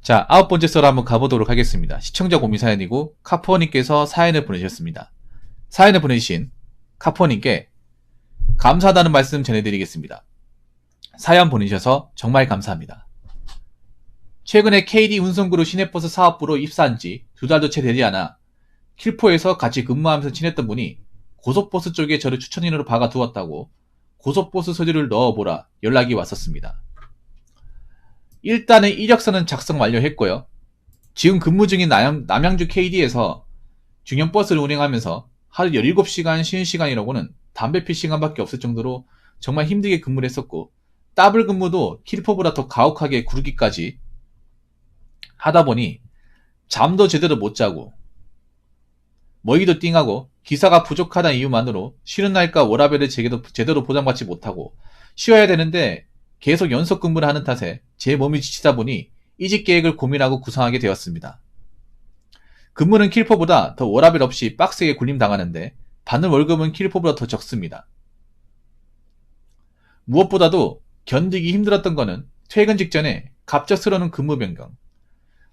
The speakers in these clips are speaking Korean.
자, 9번째 썰 한번 가보도록 하겠습니다. 시청자 고민 사연이고 카푸어님께서 사연을 보내주셨습니다. 사연을 보내주신 카푸어님께 감사하다는 말씀 전해드리겠습니다. 사연 보내주셔서 정말 감사합니다. 최근에 KD 운송그룹 시내버스 사업부로 입사한 지 2달도 채 되지 않아 킬포에서 같이 근무하면서 친했던 분이 고속버스 쪽에 저를 추천인으로 박아두었다고 고속버스 서류를 넣어보라 연락이 왔었습니다. 일단은 이력서는 작성 완료했고요. 지금 근무 중인 남양주 KD에서 중형버스를 운행하면서 하루 17시간 쉬는 시간이라고는 담배 필 시간밖에 없을 정도로 정말 힘들게 근무를 했었고, 더블 근무도 킬포보다 더 가혹하게 구르기까지 하다 보니 잠도 제대로 못 자고 머리도 띵하고 기사가 부족하다는 이유만으로 쉬는 날과 워라밸을 제대로 보장받지 못하고 쉬어야 되는데 계속 연속 근무를 하는 탓에 제 몸이 지치다 보니 이직 계획을 고민하고 구상하게 되었습니다. 근무는 킬포보다 더 워라밸 없이 빡세게 굴림당하는데 받는 월급은 킬포보다 더 적습니다. 무엇보다도 견디기 힘들었던 거는 퇴근 직전에 갑작스러운 근무 변경.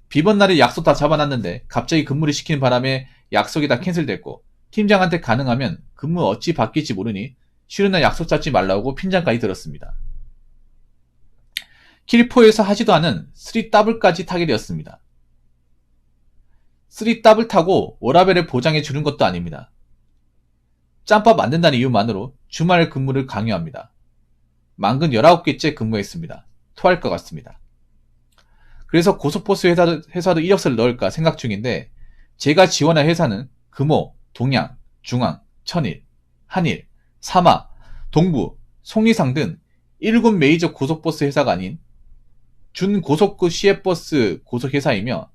비번 날에 약속 다 잡아놨는데 갑자기 근무를 시키는 바람에 약속이 다 캔슬됐고, 팀장한테 가능하면 근무 어찌 바뀔지 모르니 쉬는 날 약속 잡지 말라고 핀잔까지 들었습니다. 킬포에서 하지도 않은 3더블까지 타게 되었습니다. 3더블 타고 워라밸을 보장해 주는 것도 아닙니다. 짬밥 안 된다는 이유만으로 주말 근무를 강요합니다. 만근 19개째 근무했습니다. 토할 것 같습니다. 그래서 고속버스 회사도 이력서를 넣을까 생각 중인데, 제가 지원할 회사는 금호, 동양, 중앙, 천일, 한일, 사마, 동부, 속리상 등 7 메이저 고속버스 회사가 아닌 준고속급 시외버스 고속회사이며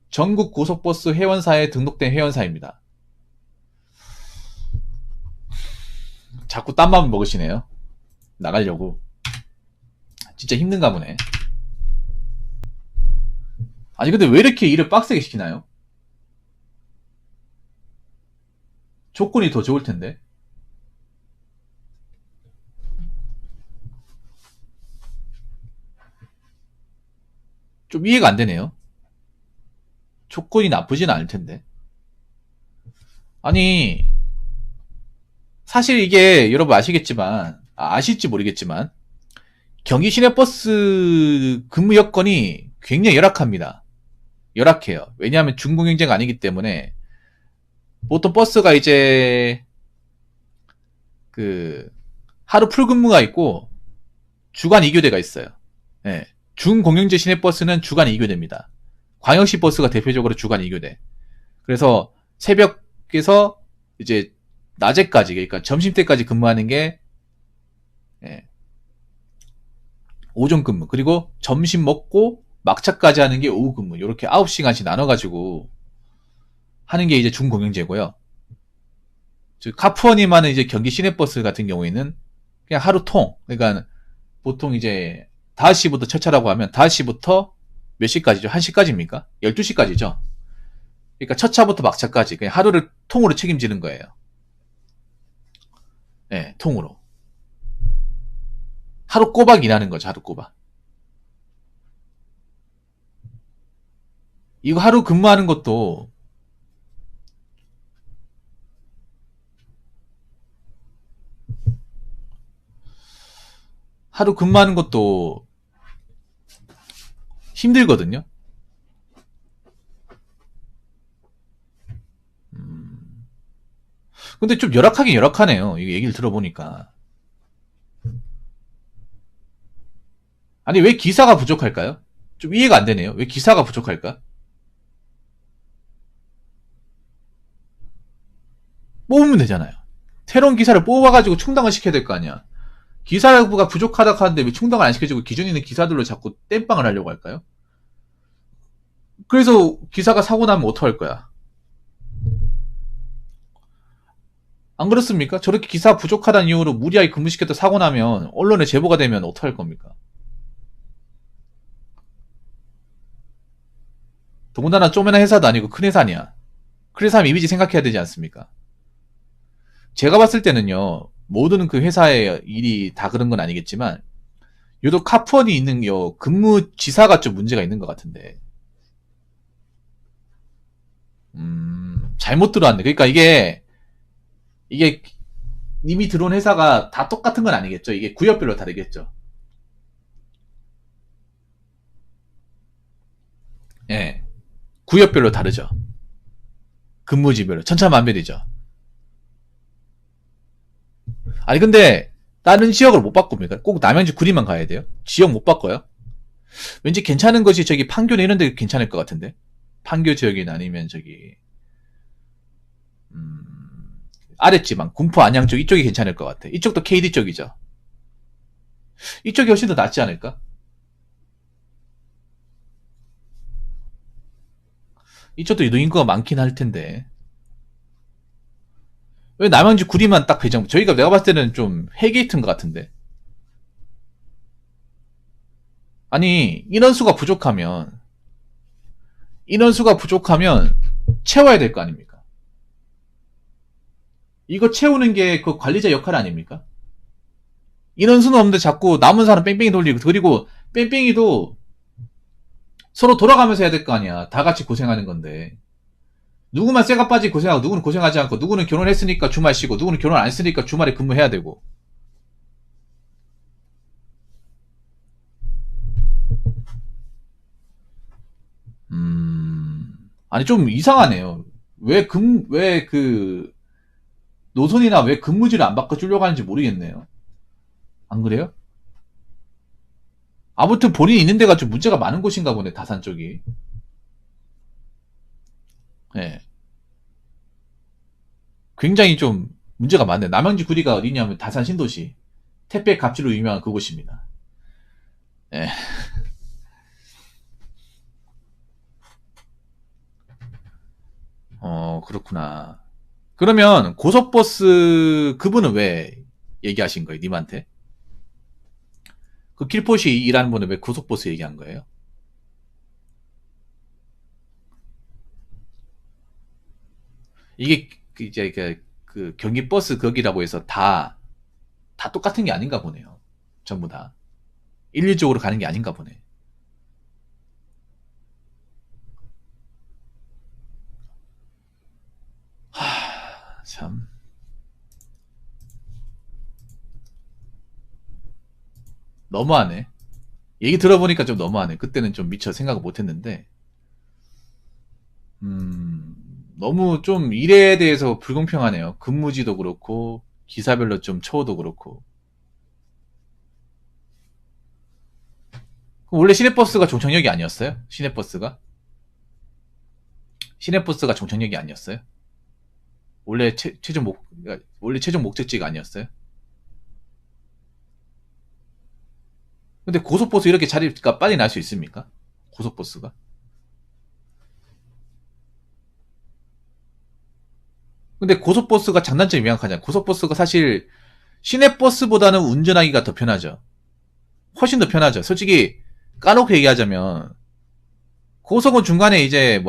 전국 고속버스 회원사에 등록된 회원사입니다. 자꾸 딴맘 먹으시네요. 나가려고. 진짜 힘든가 보네. 아니 근데 왜 이렇게 일을 빡세게 시키나요? 조건이 더 좋을 텐데. 좀 이해가 안 되네요. 조건이 나쁘진 않을 텐데. 아니, 사실 이게 여러분 아시겠지만, 아실지 모르겠지만, 경기 시내버스 근무 여건이 굉장히 열악합니다. 열악해요. 왜냐하면 중공영제가 아니기 때문에, 보통 버스가 이제, 하루 풀근무가 있고, 주간 2교대가 있어요. 예. 중공영제 시내버스는 주간 2교대입니다. 광역시 버스가 대표적으로 주간 2교대. 그래서 새벽에서 이제 낮에까지, 그러니까 점심때까지 근무하는 게 오전 근무, 그리고 점심 먹고 막차까지 하는 게 오후 근무. 이렇게 9시간씩 나눠가지고 하는 게 이제 중공영제고요. 카푸어님하는 이제 경기 시내버스 같은 경우에는 그냥 하루 통, 그러니까 보통 이제 5시부터 첫 차라고 하면 5시부터 몇 시까지죠? 1시까지입니까? 12시까지죠? 그러니까 첫 차부터 막차까지 그냥 하루를 통으로 책임지는 거예요. 네, 통으로. 하루 꼬박 일하는 거죠, 하루 꼬박. 이거 하루 근무하는 것도 힘들거든요. 근데 좀 열악하긴 열악하네요. 이 얘기를 들어보니까. 아니, 왜 기사가 부족할까요? 좀 이해가 안 되네요. 왜 기사가 부족할까? 뽑으면 되잖아요. 새로운 기사를 뽑아가지고 충당을 시켜야 될 거 아니야. 기사가 부족하다고 하는데 왜 충당을 안 시켜주고 기존에 있는 기사들로 자꾸 땜빵을 하려고 할까요? 그래서 기사가 사고 나면 어떡할 거야? 안 그렇습니까? 저렇게 기사 부족하다는 이유로 무리하게 근무시켰다 사고 나면 언론에 제보가 되면 어떡할 겁니까? 더군다나 쪼매난 회사도 아니고 큰 회사 아니야. 큰 회사 이미지 생각해야 되지 않습니까? 제가 봤을 때는요, 모든 그 회사의 일이 다 그런 건 아니겠지만, 유독 카푸원이 있는 근무 지사가 좀 문제가 있는 것 같은데, 잘못 들어왔네. 그러니까 이게 이미 들어온 회사가 다 똑같은 건 아니겠죠. 이게 구역별로 다르겠죠. 예. 구역별로 다르죠. 근무지별로. 천차만별이죠. 아니, 근데, 다른 지역을 못 바꿉니까? 꼭 남양주 구리만 가야 돼요? 지역 못 바꿔요? 왠지 괜찮은 것이 저기 판교나 이런 데 괜찮을 것 같은데? 판교 지역이나 아니면 저기, 음, 아랫지방, 군포 안양 쪽 이쪽이 괜찮을 것 같아. 이쪽도 KD 쪽이죠. 이쪽이 훨씬 더 낫지 않을까? 이쪽도 유동인구가 많긴 할 텐데. 왜 남양주 구리만 딱 배정, 저희가 내가 봤을 때는 좀 헬게이트인 것 같은데. 아니, 인원수가 부족하면 채워야 될 거 아닙니까? 이거 채우는 게 그 관리자 역할 아닙니까? 인원수는 없는데 자꾸 남은 사람 뺑뺑이 돌리고, 그리고 뺑뺑이도 서로 돌아가면서 해야 될 거 아니야. 다 같이 고생하는 건데. 누구만 쇠가 빠지고 고생하고, 누구는 고생하지 않고, 누구는 결혼했으니까 주말 쉬고, 누구는 결혼 안 했으니까 주말에 근무해야 되고. 아니, 좀 이상하네요. 노선이나 왜 근무지를 안 바꿔주려고 하는지 모르겠네요. 안 그래요? 아무튼 본인이 있는 데가 좀 문제가 많은 곳인가 보네, 다산 쪽이. 예. 굉장히 좀 문제가 많네. 남양주 구리가 어디냐면 다산 신도시. 택배 갑지로 유명한 그곳입니다. 예. 그렇구나. 그러면 고속버스 그분은 왜 얘기하신 거예요, 님한테? 그 킬포시 일하는 분은 왜 고속버스 얘기한 거예요? 이게 이제 그 경기버스 거기라고 해서 다 똑같은 게 아닌가 보네요. 전부 다. 일률적으로 가는 게 아닌가 보네. 참. 너무하네. 얘기 들어보니까 좀 너무하네. 그때는 좀 미처 생각을 못 했는데, 음, 너무 좀 일에 대해서 불공평하네요. 근무지도 그렇고, 기사별로 좀 처우도 그렇고. 원래 시내버스가 종착역이 아니었어요? 시내버스가 종착역이 아니었어요? 원래 원래 최종 목적지가 아니었어요? 근데 고속버스 이렇게 자리가 빨리 날 수 있습니까? 고속버스가? 근데 고속버스가 장단점이 명확하잖아요. 고속버스가 사실 시내버스보다는 운전하기가 더 편하죠. 훨씬 더 편하죠. 솔직히 까놓고 얘기하자면 고속은 중간에 이제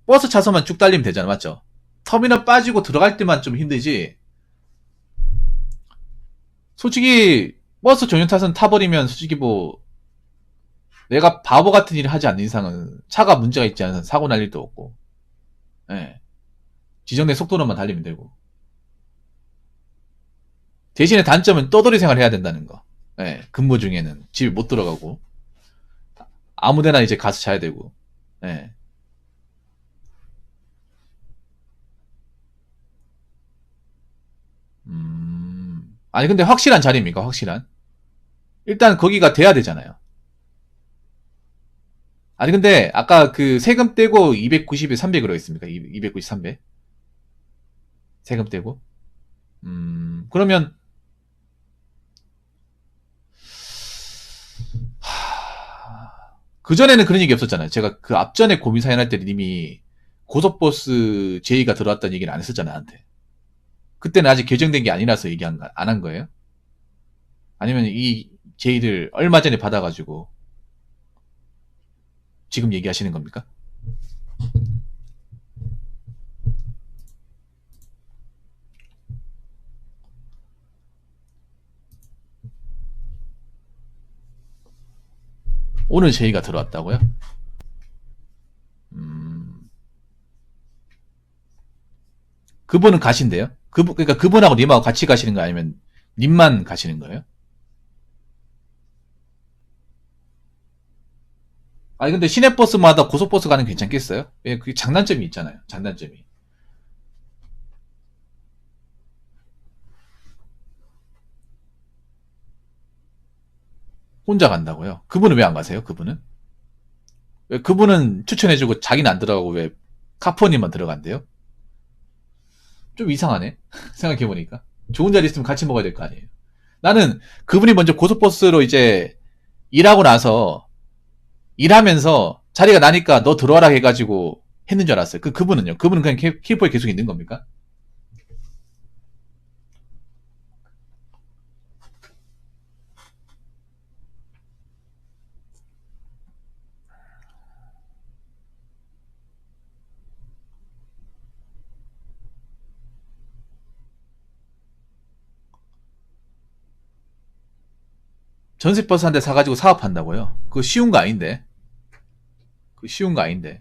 버스 차선만 쭉 달리면 되잖아, 맞죠? 터미널 빠지고 들어갈 때만 좀 힘들지. 솔직히 버스 전용 타선 타버리면 솔직히 내가 바보 같은 일을 하지 않는 이상은 차가 문제가 있지 않아서 사고 날 일도 없고, 예. 지정된 속도로만 달리면 되고. 대신에 단점은 떠돌이 생활 해야 된다는 거. 예. 근무 중에는 집에 못 들어가고 아무데나 이제 가서 자야 되고. 예. 아니 근데 확실한 자리입니까? 확실한? 일단 거기가 돼야 되잖아요. 아니 근데 아까 그 세금 떼고 290에 300으로 했습니까? 290, 300? 세금 떼고? 그러면 그전에는 그런 얘기 없었잖아요. 제가 그 앞전에 고민 사연할 때 님이 고속버스 제의가 들어왔다는 얘기를 안 했었잖아요, 나한테. 그때는 아직 결정된 게 아니라서 안 한 거예요? 아니면 이 제의를 얼마 전에 받아가지고 지금 얘기하시는 겁니까? 오늘 제의가 들어왔다고요? 음, 그분은 가신대요? 그러니까 그분하고 님하고 같이 가시는 거 아니면 님만 가시는 거예요? 아니 근데 시내버스마다 고속버스 가는 게 괜찮겠어요? 예, 그게 장단점이 있잖아요. 장단점이. 혼자 간다고요? 그분은 왜 안 가세요? 그분은? 왜 그분은 추천해주고 자기는 안 들어가고 왜 카푸어님만 들어간대요? 좀 이상하네. 생각해보니까. 좋은 자리 있으면 같이 먹어야 될 거 아니에요. 나는 그분이 먼저 고속버스로 이제 일하고 나서 일하면서 자리가 나니까 너 들어와라 해가지고 했는 줄 알았어요. 그분은요? 그분은 그냥 키퍼에 계속 있는 겁니까? 전세버스 한 대 사가지고 사업한다고요? 그거 쉬운 거 아닌데. 그거 쉬운 거 아닌데.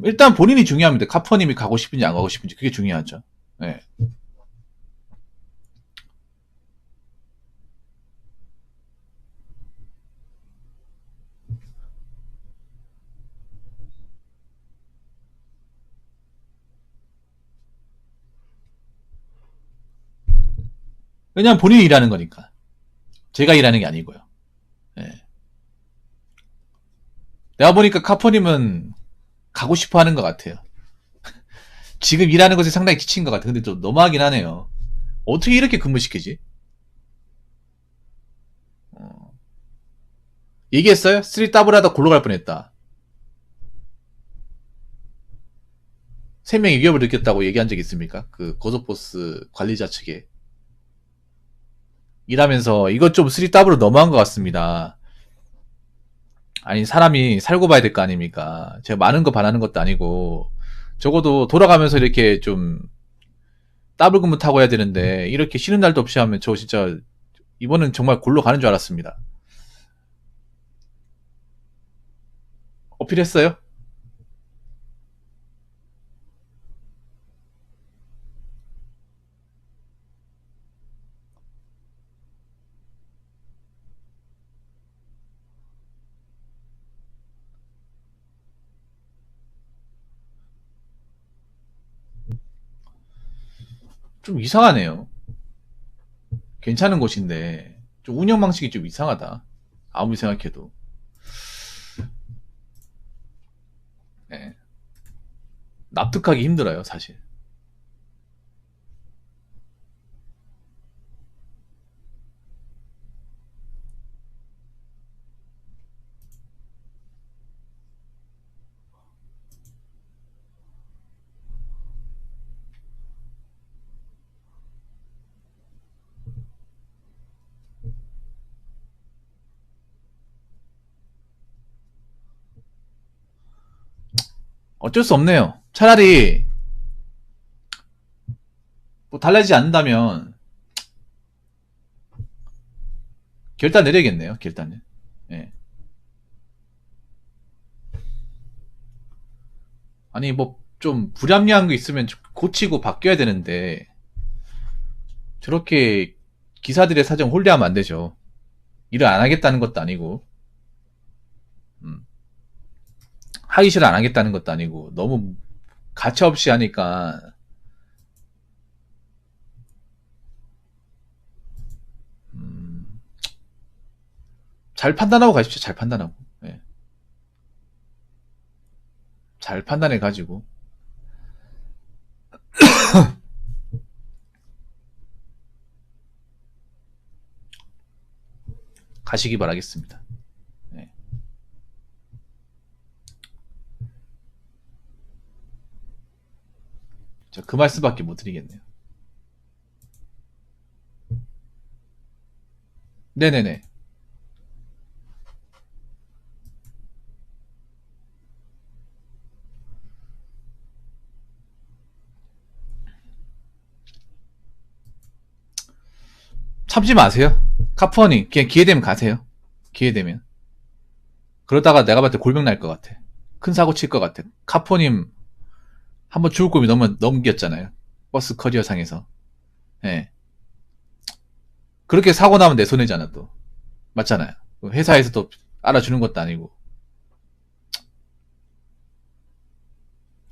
일단 본인이 중요합니다. 카퍼님이 가고 싶은지 안 가고 싶은지 그게 중요하죠. 네. 왜냐면 본인이 일하는 거니까. 제가 일하는 게 아니고요. 네. 내가 보니까 카퍼님은 가고 싶어 하는 것 같아요. 지금 일하는 것에 상당히 지친 것 같아요. 근데 좀 너무하긴 하네요. 어떻게 이렇게 근무시키지? 어. 얘기했어요? 3더블 하다 골로 갈 뻔했다. 3명이 위협을 느꼈다고 얘기한 적 있습니까? 그 고속버스 관리자 측에. 일하면서 이것 좀 3더블로 너무한 것 같습니다. 아니 사람이 살고 봐야 될 거 아닙니까? 제가 많은 거 바라는 것도 아니고 적어도 돌아가면서 이렇게 좀 더블 근무 타고 해야 되는데 이렇게 쉬는 날도 없이 하면 저 진짜 이번엔 정말 골로 가는 줄 알았습니다. 어필했어요? 좀 이상하네요. 괜찮은 곳인데 좀 운영 방식이 좀 이상하다. 아무리 생각해도. 네. 납득하기 힘들어요, 사실. 어쩔 수 없네요. 차라리 뭐 달라지지 않는다면 결단 내려야겠네요. 결단을. 예. 아니 뭐 좀 불합리한 거 있으면 좀 고치고 바뀌어야 되는데 저렇게 기사들의 사정 홀대하면 안 되죠. 일을 안 하겠다는 것도 아니고 음, 하기 싫어 안 하겠다는 것도 아니고 너무 가차없이 하니까 음, 잘 판단하고 가십시오. 잘 판단하고. 예. 잘 판단해 가지고 가시기 바라겠습니다. 예. 그 말씀밖에 못 드리겠네요. 네네네. 참지 마세요. 카푸어님, 그냥 기회 되면 가세요. 기회 되면. 그러다가 내가 봤을 때 골병 날 것 같아. 큰 사고 칠 것 같아. 카푸어님, 한번 죽을 꿈이 넘겼잖아요. 버스 커리어상에서. 예. 그렇게 사고 나면 내 손해잖아, 또. 맞잖아요. 회사에서 또 알아주는 것도 아니고.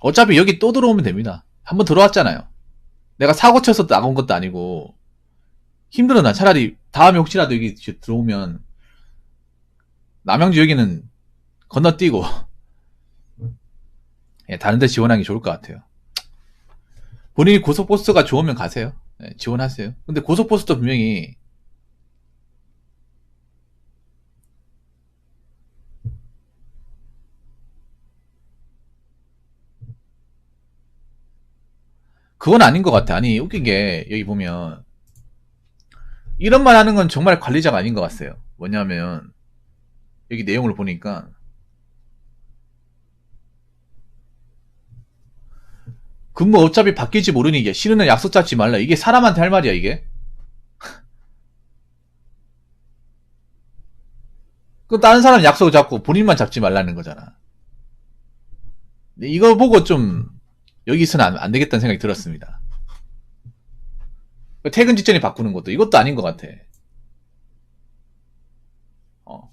어차피 여기 또 들어오면 됩니다. 한번 들어왔잖아요. 내가 사고 쳐서 나간 것도 아니고. 힘들어, 나 차라리 다음에 혹시라도 여기 들어오면 남양주 여기는 건너뛰고 예, 다른 데 지원하는 게 좋을 것 같아요. 본인이 고속버스가 좋으면 가세요. 예, 지원하세요. 근데 고속버스도 분명히 그건 아닌 것 같아. 아니 웃긴 게 여기 보면 이런 말 하는 건 정말 관리자가 아닌 것 같아요. 뭐냐면 여기 내용을 보니까 근무 어차피 바뀔지 모르니 이게 싫은 날 약속 잡지 말라. 이게 사람한테 할 말이야 이게? 그 다른 사람 약속 잡고 본인만 잡지 말라는 거잖아. 이거 보고 좀 여기서는 안 되겠다는 생각이 들었습니다. 퇴근 직전에 바꾸는 것도 이것도 아닌 것 같아.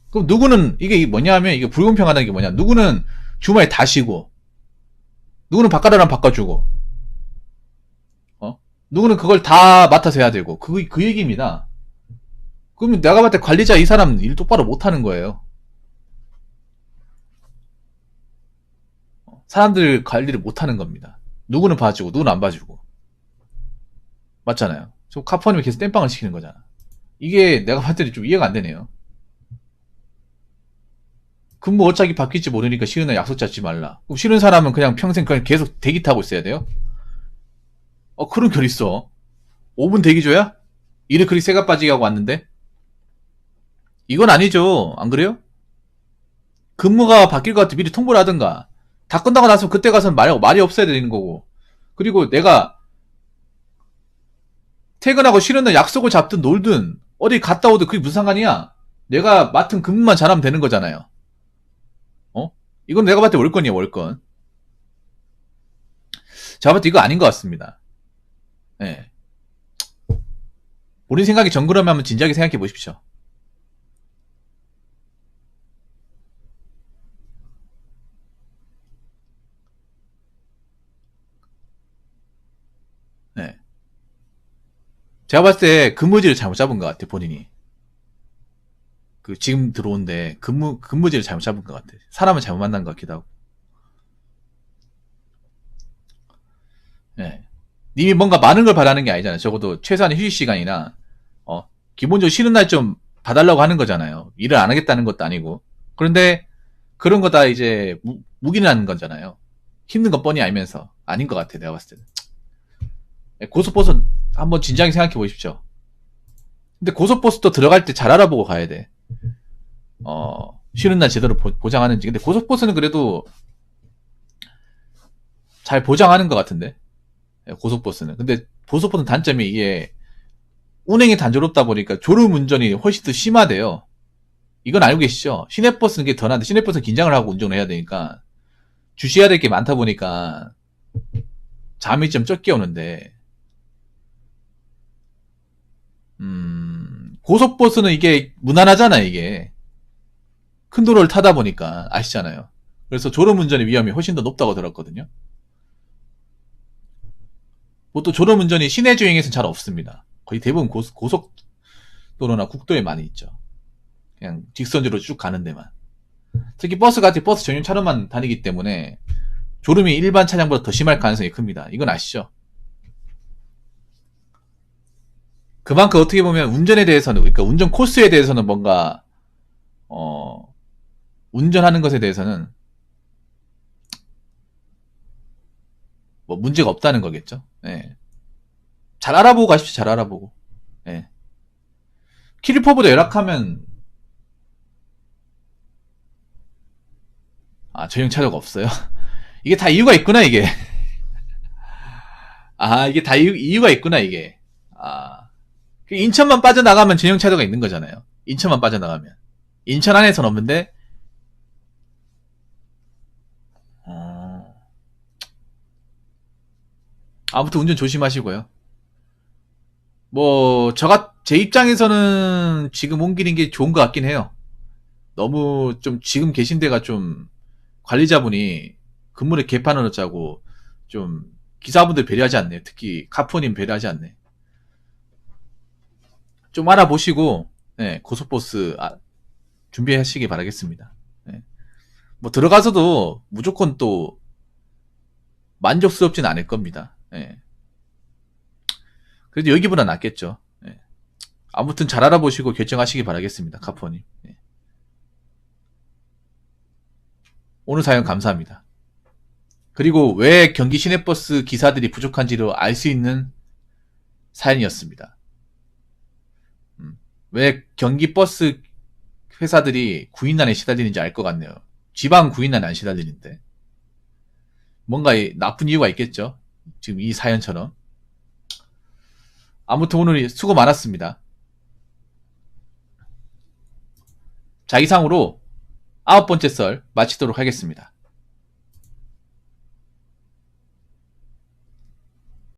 그럼 누구는 이게 뭐냐 하면 이게 불공평하다는 게 뭐냐? 누구는 주말에 다 쉬고 누구는 바꿔달라면 바꿔주고 누구는 그걸 다 맡아서 해야 되고 그 얘기입니다. 그러면 내가 봤을 때 관리자 이 사람 일 똑바로 못하는 거예요. 사람들 관리를 못하는 겁니다. 누구는 봐주고 누구는 안 봐주고 맞잖아요. 저 카퍼님이 계속 땜빵을 시키는 거잖아. 이게 내가 봤을 때 좀 이해가 안 되네요. 근무 어차피 바뀔지 모르니까 싫은 날 약속 잡지 말라. 그럼 싫은 사람은 그냥 평생 그냥 계속 대기 타고 있어야 돼요? 그런 결 있어. 5분 대기 줘야? 일을 그리 새가 빠지게 하고 왔는데? 이건 아니죠. 안 그래요? 근무가 바뀔 것 같아 미리 통보를 하든가. 다 끝나고 나서 그때 가서는 말이 없어야 되는 거고. 그리고 내가 퇴근하고 쉬는 날 약속을 잡든 놀든 어디 갔다 오든 그게 무슨 상관이야? 내가 맡은 근무만 잘하면 되는 거잖아요. 이건 내가 봤을 때 월권이에요, 월권. 제가 봤을 때 이거 아닌 것 같습니다. 예. 본인 생각이 정그러면 한번 진지하게 생각해 보십시오. 네. 제가 봤을 때 근무지를 잘못 잡은 것 같아, 본인이. 지금 들어온데 근무지를 잘못 잡은 것 같아. 사람을 잘못 만난 것 같기도 하고. 네. 님이 뭔가 많은 걸 바라는 게 아니잖아요. 적어도 최소한의 휴식 시간이나, 기본적으로 쉬는 날 좀 봐달라고 하는 거잖아요. 일을 안 하겠다는 것도 아니고. 그런데 그런 거 다 이제 묵인하는 거잖아요. 힘든 건 뻔히 알면서. 아닌 것 같아, 내가 봤을 때는. 고속버스 한번 진지하게 생각해 보십시오. 근데 고속버스도 들어갈 때 잘 알아보고 가야 돼. 쉬는 날 제대로 보장하는지. 근데 고속버스는 그래도 잘 보장하는 것 같은데. 고속버스는. 근데 고속버스는 단점이 이게 운행이 단조롭다 보니까 졸음 운전이 훨씬 더 심하대요. 이건 알고 계시죠? 시내버스는 그게 더 나은데 시내버스는 긴장을 하고 운전을 해야 되니까 주시해야 될 게 많다 보니까 잠이 좀 적게 오는데 고속버스는 이게 무난하잖아 이게 큰 도로를 타다 보니까 아시잖아요. 그래서 졸음 운전의 위험이 훨씬 더 높다고 들었거든요. 보통 졸음 운전이 시내 주행에서는 잘 없습니다. 거의 대부분 고속도로나 국도에 많이 있죠. 그냥 직선으로 쭉 가는 데만. 특히 버스 같은 버스 전용 차로만 다니기 때문에 졸음이 일반 차량보다 더 심할 가능성이 큽니다. 이건 아시죠? 그만큼 어떻게 보면 운전에 대해서는 그러니까 운전 코스에 대해서는 뭔가 운전하는 것에 대해서는 뭐 문제가 없다는 거겠죠. 예. 잘 알아보고 가십시오. 잘 알아보고. 예. 키리퍼보다 열악하면 전용 차도가 없어요. 이게 다 이유가 있구나 이게. 이게 다 이유가 있구나 이게. 인천만 빠져나가면 전용 차도가 있는 거잖아요. 인천만 빠져나가면. 인천 안에서는 없는데 아무튼 운전 조심하시고요. 뭐 제 입장에서는 지금 옮기는 게 좋은 것 같긴 해요. 너무 좀 지금 계신 데가 좀 관리자분이 근무를 개판으로 짜고 좀 기사분들 배려하지 않네요. 특히 카푸님 배려하지 않네. 좀 알아보시고 고속버스 준비하시기 바라겠습니다. 뭐 들어가서도 무조건 또 만족스럽진 않을 겁니다. 그래도 여기보다 낫겠죠. 아무튼 잘 알아보시고 결정하시기 바라겠습니다. 카푸님. 오늘 사연 감사합니다. 그리고 왜 경기 시내버스 기사들이 부족한지를 알 수 있는 사연이었습니다. 왜 경기 버스 회사들이 구인난에 시달리는지 알 것 같네요. 지방 구인난에 안 시달리는데. 뭔가 나쁜 이유가 있겠죠. 지금 이 사연처럼. 아무튼 오늘 수고 많았습니다. 자, 이상으로 9번째 썰 마치도록 하겠습니다.